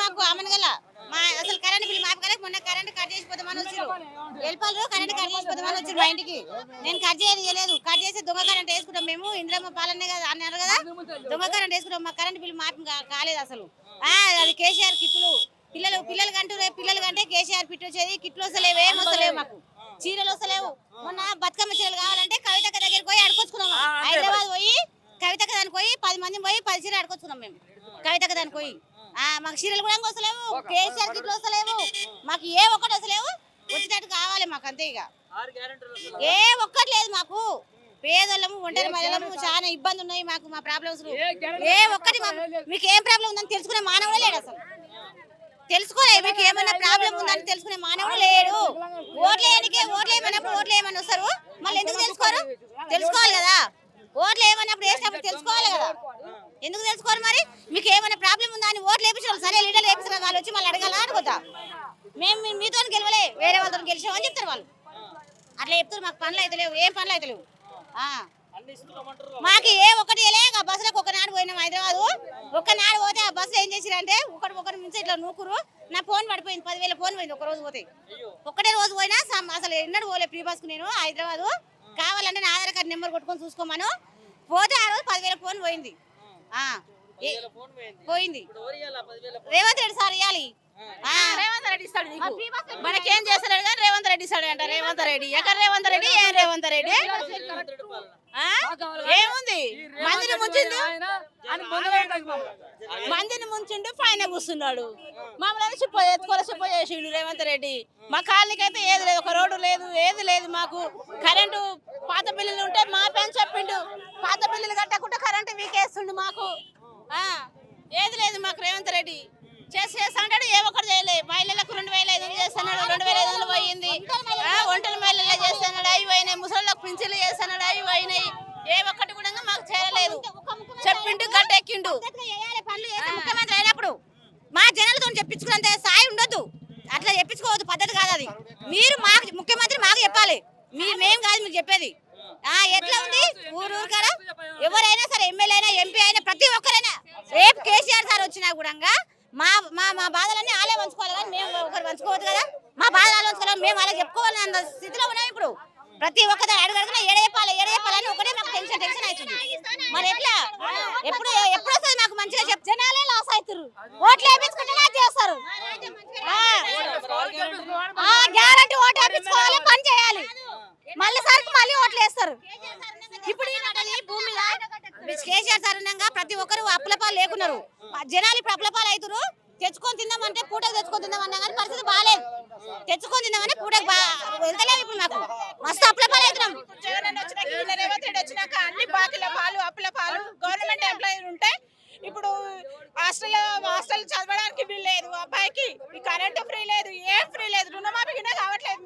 మాకు అమనగల మా అసలు కరెంట్ బిల్ మాపగల మొన్న కరెంట్ కట్ చేసిపోతామని వచ్చారు ఎల్పాలు కరెంట్ కట్ చేసిపోతామని వచ్చారు మా ఇంటికి నేను కట్ చేయలేదు కట్ చేసి దొంగ కరెంట్ వేసుకుంటాం మేము ఇంద్రమ్మ పాలనే కదా అన్నారు కదా దొంగ కరెంట్ వేసుకుంటాం మా కరెంట్ బిల్ మాపి కాలేదు అసలు అది కేసీఆర్ కిట్లు పిల్లలు కంటే కేసీఆర్ కిట్ వచ్చేది కిట్లు వస్తలేవు ఏం వస్తలేవు మాకు చీరలు వస్తలేవు మొన్న బతుకమ్మ చీరలు కావాలంటే కవితక్క దగ్గరికి పోయి అడుకొచ్చుకున్నాం హైదరాబాద్ పోయి కవితక్క దానికి పోయి 10 మంది పోయి 10 చీరలు అడుకొచ్చుకున్నాం మేము కవితక్క దానికి పోయి మాకు చీరలు కూడా వస్తలేవు కేసీఆర్ కిట్లు వస్తలేవు మాకు ఏ ఒక్కటి వస్తలేవు వచ్చేటట్టు కావాలి మాకు అంతే ఇక ఏ ఒక్కటి లేదు మాకు పేదోళ్ళము ఒంటరి మహిళలము చాలా ఇబ్బంది ఉన్నాయి మాకు మా ప్రాబ్లమ్స్ ఏ ఒక్కటి మీకు ఏం ప్రాబ్లం ఉందని తెలుసుకునే మానవుడే లేడు అసలు తెలుసుకోలే మీకు ఏమైనా ప్రాబ్లం ఉందని తెలుసుకునే మానవుడు లేడు ఓట్లు ఏమన్నప్పుడు వస్తారు మళ్ళీ ఎందుకు తెలుసుకోవాలి కదా ఓట్లు ఏమన్నప్పుడు వేసినప్పుడు తెలుసుకోవాలి కదా ఎందుకు తెలుసుకోవాలి మరి మీకు ఏమైనా ప్రాబ్లం ఉందా అని ఓట్లు వేపించారు సరే లీడర్లు వేపించారు వాళ్ళు వచ్చి మళ్ళీ అడగాల అనుకుంటా మేము మీతో గెలవలే వేరే వాళ్ళతో గెలిచామని చెప్తారు వాళ్ళు అట్లా చెప్తారు మాకు పనులు అయితే లేవు ఏం పనులు అయితే లేవు మాకు ఏ ఒక్కటి లేక బస్సులకు ఒకనాడు పోయినాం హైదరాబాద్ ఒక్కనాడు పోతే ఆ బస్సులో ఏం చేసిరంటే ఒకరి నుంచి ఇట్లా నూకురు నా ఫోన్ పడిపోయింది 10,000 ఫోన్ పోయింది ఒక రోజు పోతే ఒక్కటే రోజు పోయినా అసలు ఎన్నడూ పోలే ప్రీ బస్కు నేను హైదరాబాద్ కావాలంటే నా ఆధార్ కార్డు నెంబర్ కొట్టుకొని చూసుకోమను పోతే ఆ రోజు 10,000 ఫోన్ పోయింది రేవంత్ రెడ్డి సార్ ఇవ్వాలి రేవంత్ రెడ్డి ఇస్తాడు మనకేం చేస్తాడు కానీ రేవంత్ రెడ్డి ఇస్తాడు అంట రేవంత్ రెడ్డి ఎక్కడ రేవంత్ రెడ్డి ఏం రేవంత్ రెడ్డి ఏముంది మందిని ముంచిండు పైన కూర్చున్నాడు మమ్మల్ని చెప్ప చేసిండు రేవంత్ రెడ్డి మా కాలనీకి అయితే ఏది లేదు ఒక రోడ్డు లేదు ఏది లేదు మాకు కరెంటు పాత బిల్లులు ఉంటే మా పని చెప్పిండు పాత బిల్లులు కట్టకుండా కరెంటు వీకేస్తుండు మాకు ఏది లేదు మాకు రేవంత్ రెడ్డి చేస్తాడు ఏ ఒక్కటి చేయలేదు మహిళలకు 2,500 చేస్తున్నాడు 2,500 పోయింది ఒంటరి మహిళలు చేస్తున్నాడు అవి పోయినాయి ముసలిలకు పింఛన్లు చేస్తున్నాడు అవి పోయినాయి ఏ ఒక్కటి కూడా మాకు చేయలేదు చెప్పిండు గట్టెక్కిండు ముఖ్యమంత్రి అయినప్పుడు మా జనాలతో చెప్పించుకున్నంత సాయి ఉండొద్దు అట్లా చెప్పించుకోవద్దు పద్ధతి కాదు అది మీరు మాకు ముఖ్యమంత్రి మాకు చెప్పాలి మేం కాదు మీకు చెప్పేది ఎట్లా ఉంది ఊరు కాడ ఎవరైనా సరే ఎమ్మెల్యే అయినా ఎంపీ అయినా ప్రతి ఒక్కరైనా రేపు కేసీఆర్ సార్ వచ్చినా కూడా మా మా మా బాధలన్నీ వాళ్ళే పంచుకోవాలి కానీ మేము ఒకరు పంచుకోవద్దు కదా మా బాధలు వాళ్ళు పంచుకోవాలి మేము వాళ్ళకి చెప్పుకోవాలి అన్న స్థితిలో ఉన్నాం ఇప్పుడు ప్రతి ఒక్కరు అడుగడుగునా ఏడేపాలని ఒకటే మాకు టెన్షన్ అవుతుంది మరి ఎట్లా ఎప్పుడు వస్తుంది మాకు మంచిగా చెప్ జనాలే లాస్ అవుతారు ఓట్లు వేయించుకుంటే చేస్తారు గ్యారంటీ ఓటు వేయించుకోవాలి పని చేయాలి మళ్ళీ సార్కి మళ్ళీ ఓట్లు వేస్తారు ఇప్పుడు భూమి కేసీఆర్ సారణంగా ప్రతి ఒక్కరు అప్పులపాలు లేకున్నారు జనాలు ఇప్పుడు అప్పులపాలు అవుతారు తెచ్చుకొని తిందామంటే పూటకు తెచ్చుకొని తిందామన్నా కానీ పరిస్థితి బాగాలేదు తెచ్చుకొని తిందామని పూటకు వెళ్తలేము ఇప్పుడు మాకు మస్తు అప్పులపాలు అవుతున్నాం రేవంత్ రెడ్డి వచ్చినాక అన్ని బాకీల పాలు అప్పుల పాలు గవర్నమెంట్ ఎంప్లాయీ ఉంటే ఇప్పుడు హాస్టల్ చదవడానికి వీలు లేదు అబ్బాయికి ఈ కరెంటు ఫ్రీ లేదు ఏం ఫ్రీ లేదు రుణమాఫీ కావట్లేదు